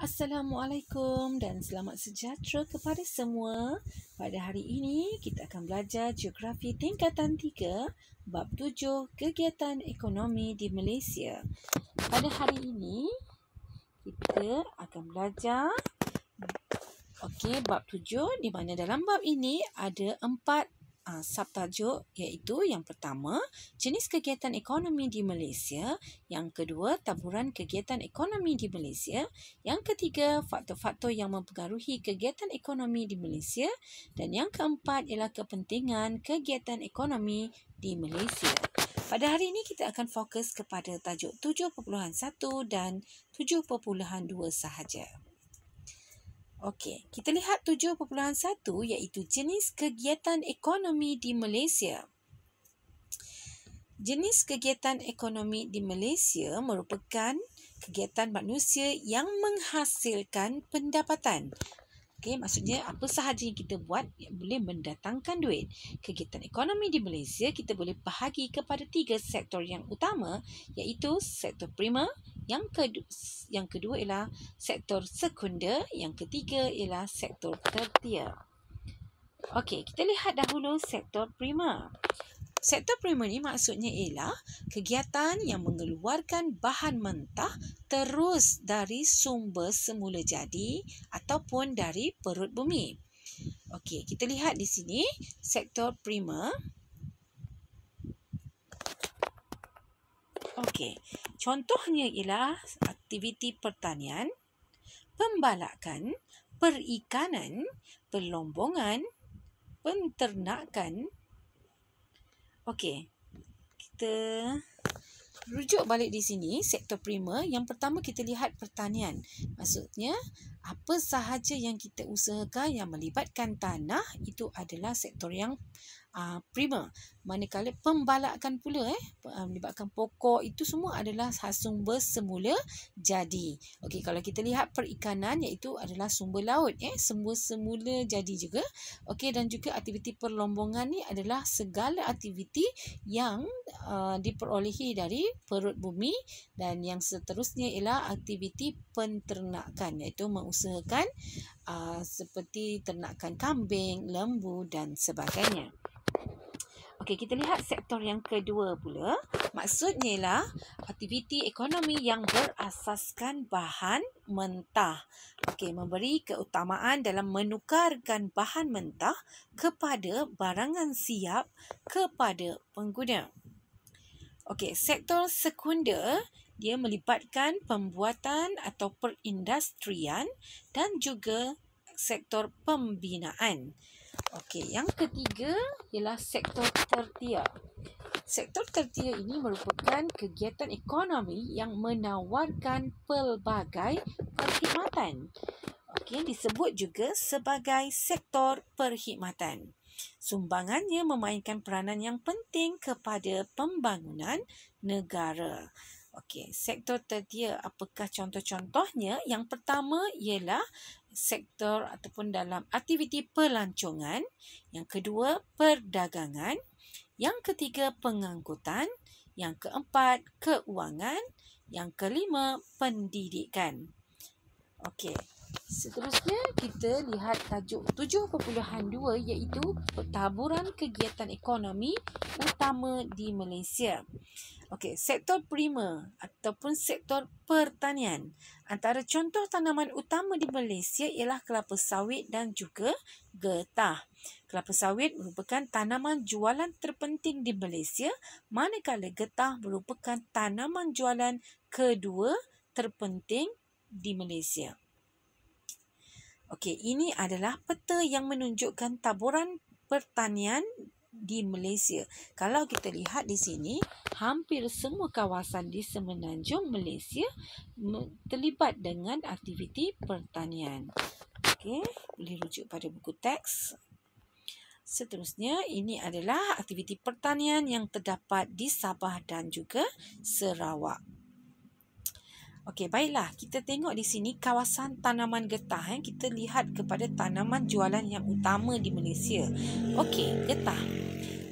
Assalamualaikum dan selamat sejahtera kepada semua. Pada hari ini kita akan belajar Geografi tingkatan 3 bab 7 kegiatan ekonomi di Malaysia. Pada hari ini kita akan belajar bab 7 di mana dalam bab ini ada 4 subtajuk, iaitu yang pertama, jenis kegiatan ekonomi di Malaysia, yang kedua, taburan kegiatan ekonomi di Malaysia, yang ketiga, faktor-faktor yang mempengaruhi kegiatan ekonomi di Malaysia, dan yang keempat ialah kepentingan kegiatan ekonomi di Malaysia. Pada hari ini kita akan fokus kepada tajuk 7.1 dan 7.2 sahaja. Okey, kita lihat 7.1 iaitu jenis kegiatan ekonomi di Malaysia. Jenis kegiatan ekonomi di Malaysia merupakan kegiatan manusia yang menghasilkan pendapatan. Okey, maksudnya apa sahaja yang kita buat yang boleh mendatangkan duit. Kegiatan ekonomi di Malaysia kita boleh bahagi kepada 3 sektor yang utama, iaitu sektor primer, yang kedua ialah sektor sekunder, yang ketiga ialah sektor tertiar. Okey, kita lihat dahulu sektor primer. Sektor primer ni maksudnya ialah kegiatan yang mengeluarkan bahan mentah terus dari sumber semula jadi ataupun dari perut bumi. Okey, kita lihat di sini sektor primer. Okey, contohnya ialah aktiviti pertanian, pembalakan, perikanan, perlombongan, penternakan. Okey, kita rujuk balik di sini, sektor primer. Yang pertama kita lihat pertanian. Maksudnya, apa sahaja yang kita usahakan yang melibatkan tanah, itu adalah sektor yang primer. Manakala pembalakan pula melibatkan pokok, itu semua adalah sumber semula jadi. Okey, kalau kita lihat perikanan, iaitu adalah sumber laut, sumber semula jadi juga. Okey, dan juga aktiviti perlombongan ni adalah segala aktiviti yang diperolehi dari perut bumi, dan yang seterusnya ialah aktiviti penternakan, iaitu mengusahakan seperti ternakan kambing, lembu dan sebagainya. Okey, kita lihat sektor yang kedua pula. Maksudnya ialah aktiviti ekonomi yang berasaskan bahan mentah. Okey, memberi keutamaan dalam menukarkan bahan mentah kepada barangan siap kepada pengguna. Okey, sektor sekunder dia melibatkan pembuatan atau perindustrian dan juga sektor pembinaan. Okey, yang ketiga ialah sektor tertiar. Sektor tertiar ini merupakan kegiatan ekonomi yang menawarkan pelbagai perkhidmatan. Okey, disebut juga sebagai sektor perkhidmatan. Sumbangannya memainkan peranan yang penting kepada pembangunan negara. Okey, sektor tertiar, apakah contoh-contohnya? Yang pertama ialah sektor ataupun dalam aktiviti pelancongan, yang kedua perdagangan, yang ketiga pengangkutan, yang keempat keuangan, yang kelima pendidikan. Okey, seterusnya kita lihat tajuk 7.2 iaitu taburan kegiatan ekonomi utama di Malaysia. Okey, sektor primer ataupun sektor pertanian. Antara contoh tanaman utama di Malaysia ialah kelapa sawit dan juga getah. Kelapa sawit merupakan tanaman jualan terpenting di Malaysia, manakala getah merupakan tanaman jualan kedua terpenting di Malaysia. Okey, ini adalah peta yang menunjukkan taburan pertanian di Malaysia. Kalau kita lihat di sini, hampir semua kawasan di semenanjung Malaysia terlibat dengan aktiviti pertanian. Okey, boleh rujuk pada buku teks. Seterusnya, ini adalah aktiviti pertanian yang terdapat di Sabah dan juga Sarawak. Okey, baiklah. Kita tengok di sini kawasan tanaman getah. Kita lihat kepada tanaman jualan yang utama di Malaysia. Okey, getah.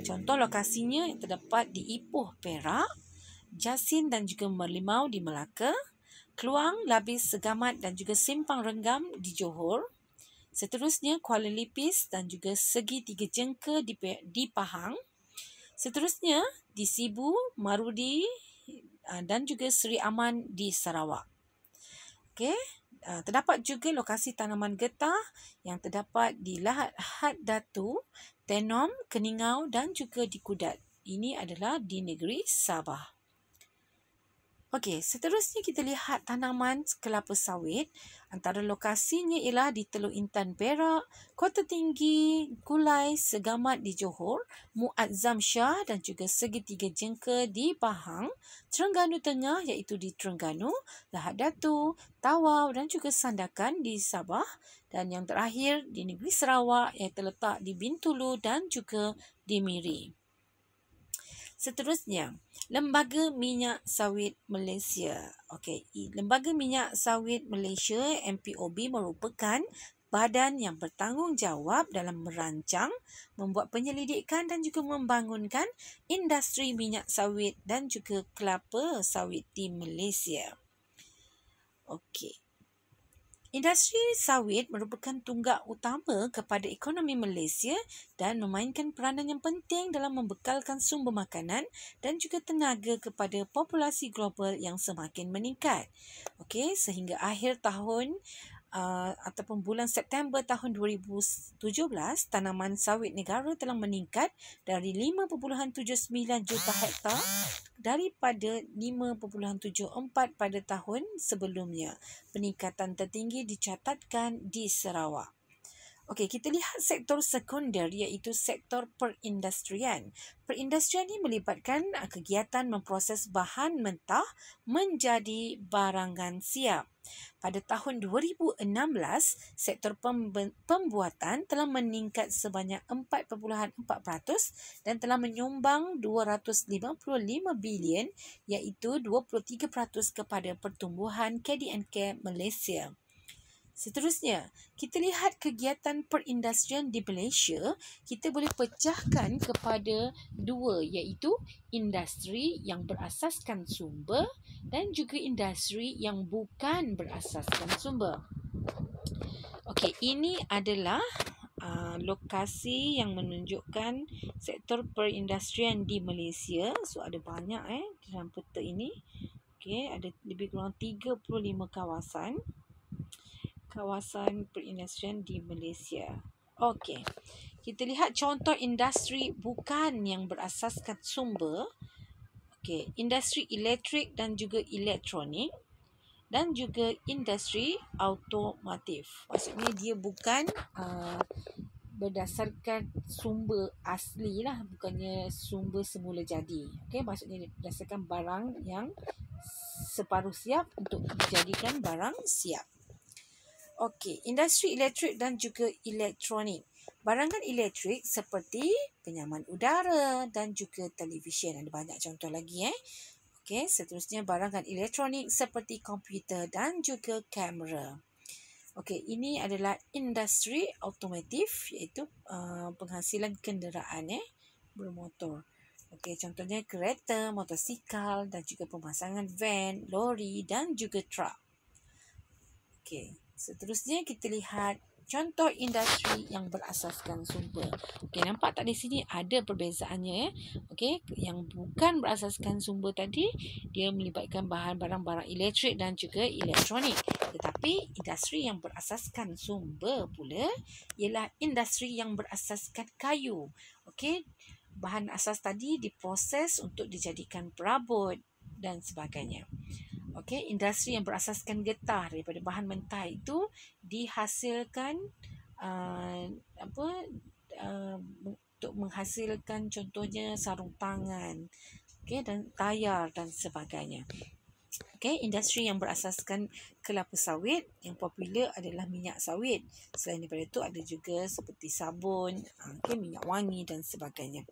Contoh lokasinya yang terdapat di Ipoh, Perak, Jasin dan juga Merlimau di Melaka, Kluang, Labis, Segamat dan juga Simpang Renggam di Johor. Seterusnya Kuala Lipis dan juga Segi Tiga Jengka di Pahang. Seterusnya di Sibu, Marudi dan juga Seri Aman di Sarawak. Okey, terdapat juga lokasi tanaman getah yang terdapat di Lahad Datu, Tenom, Keningau dan juga di Kudat. Ini adalah di negeri Sabah. Okey, seterusnya kita lihat tanaman kelapa sawit. Antara lokasinya ialah di Teluk Intan Perak, Kota Tinggi, Kulai, Segamat di Johor, Muazzam Shah dan juga Segi Tiga Jengka di Pahang, Terengganu Tengah iaitu di Terengganu, Lahad Datu, Tawau dan juga Sandakan di Sabah dan yang terakhir di negeri Sarawak yang terletak di Bintulu dan juga di Miri. Seterusnya, Lembaga Minyak Sawit Malaysia. Okey, Lembaga Minyak Sawit Malaysia MPOB merupakan badan yang bertanggungjawab dalam merancang, membuat penyelidikan dan juga membangunkan industri minyak sawit dan juga kelapa sawit di Malaysia. Okey. Industri sawit merupakan tunggak utama kepada ekonomi Malaysia dan memainkan peranan yang penting dalam membekalkan sumber makanan dan juga tenaga kepada populasi global yang semakin meningkat. Okey, sehingga akhir tahun ataupun bulan September tahun 2017, tanaman sawit negara telah meningkat dari 5.79 juta hektar daripada 5.74 pada tahun sebelumnya. Peningkatan tertinggi dicatatkan di Sarawak. Okey, kita lihat sektor sekunder iaitu sektor perindustrian. Perindustrian ini melibatkan kegiatan memproses bahan mentah menjadi barangan siap. Pada tahun 2016, sektor pembuatan telah meningkat sebanyak 4.4% dan telah menyumbang 255 bilion iaitu 23% kepada pertumbuhan KDNK Malaysia. Seterusnya, kita lihat kegiatan perindustrian di Malaysia, kita boleh pecahkan kepada dua iaitu industri yang berasaskan sumber dan juga industri yang bukan berasaskan sumber. Okey, ini adalah lokasi yang menunjukkan sektor perindustrian di Malaysia. So ada banyak dalam peta ini. Okey, ada lebih kurang 35 kawasan perindustrian di Malaysia. Okey. Kita lihat contoh industri bukan yang berasaskan sumber. Okey, industri elektrik dan juga elektronik dan juga industri automotif. Maksudnya dia bukan berdasarkan sumber asli lah, bukannya sumber semula jadi. Okey, maksudnya berdasarkan barang yang separuh siap untuk dijadikan barang siap. Okey, industri elektrik dan juga elektronik. Barangan elektrik seperti penyaman udara dan juga televisyen. Ada banyak contoh lagi. Okey, seterusnya barangan elektronik seperti komputer dan juga kamera. Okey, ini adalah industri automotif iaitu penghasilan kenderaan bermotor. Okey, contohnya kereta, motosikal dan juga pemasangan van, lori dan juga truk. Okey. Seterusnya kita lihat contoh industri yang berasaskan sumber. Okey, nampak tak di sini ada perbezaannya Okey, yang bukan berasaskan sumber tadi dia melibatkan barang-barang elektrik dan juga elektronik. Tetapi industri yang berasaskan sumber pula ialah industri yang berasaskan kayu. Okey, bahan asas tadi diproses untuk dijadikan perabot dan sebagainya. Okey, industri yang berasaskan getah daripada bahan mentah itu dihasilkan untuk menghasilkan contohnya sarung tangan, okey, dan tayar dan sebagainya. Okey, industri yang berasaskan kelapa sawit yang popular adalah minyak sawit. Selain daripada itu ada juga seperti sabun, minyak wangi dan sebagainya.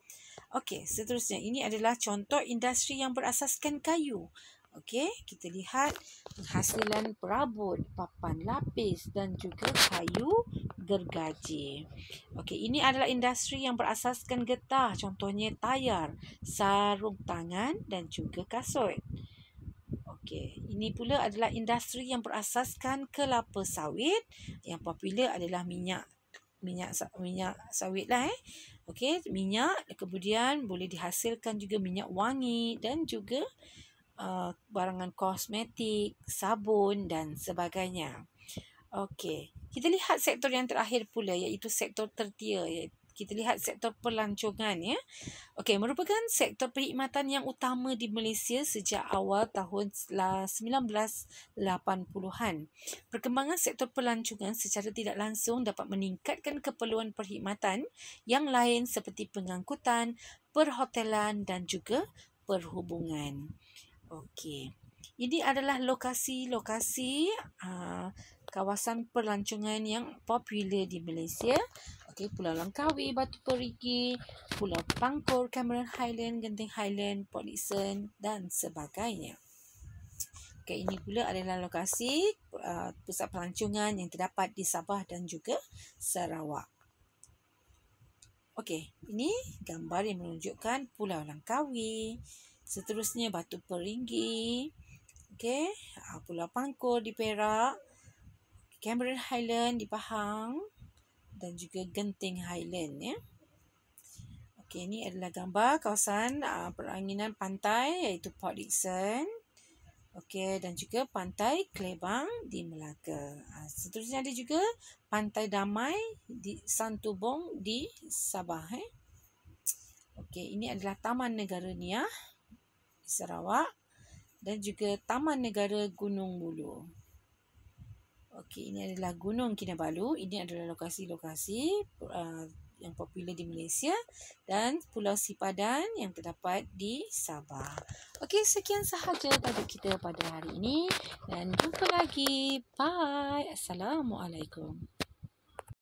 Okey, seterusnya ini adalah contoh industri yang berasaskan kayu. Okey, kita lihat penghasilan perabot, papan lapis dan juga kayu gergaji. Okey, ini adalah industri yang berasaskan getah, contohnya tayar, sarung tangan dan juga kasut. Okey, Ini pula adalah industri yang berasaskan kelapa sawit. Yang popular adalah minyak sawit lah. Okey, minyak, kemudian boleh dihasilkan juga minyak wangi dan juga barangan kosmetik, sabun dan sebagainya. Okey, kita lihat sektor yang terakhir pula, iaitu sektor tertiar. Kita lihat sektor pelancongan, ya. Okey, merupakan sektor perkhidmatan yang utama di Malaysia sejak awal tahun 1980-an. Perkembangan sektor pelancongan secara tidak langsung dapat meningkatkan keperluan perkhidmatan yang lain seperti pengangkutan, perhotelan dan juga perhubungan. Okey, ini adalah lokasi-lokasi kawasan pelancongan yang popular di Malaysia. Okey, Pulau Langkawi, Batu Perigi, Pulau Pangkor, Cameron Highland, Genting Highland, Port Dickson dan sebagainya. Okey, ini pula adalah lokasi pusat pelancongan yang terdapat di Sabah dan juga Sarawak. Okey, ini gambar yang menunjukkan Pulau Langkawi. Seterusnya Batu Perigi. Okey, Pulau Pangkor di Perak, Cameron Highland di Pahang dan juga Genting Highland, ya. Okey, ini adalah gambar kawasan peranginan pantai iaitu Port Dickson. Okey, dan juga Pantai Klebang di Melaka. Seterusnya ada juga Pantai Damai di Santubong di Sabah. Okey, ini adalah Taman Negara Niah di Sarawak dan juga Taman Negara Gunung Buloh. Okey, ini adalah Gunung Kinabalu. Ini adalah lokasi-lokasi yang popular di Malaysia dan Pulau Sipadan yang terdapat di Sabah. Okey, sekian sahaja tajuk kita pada hari ini dan jumpa lagi. Bye. Assalamualaikum.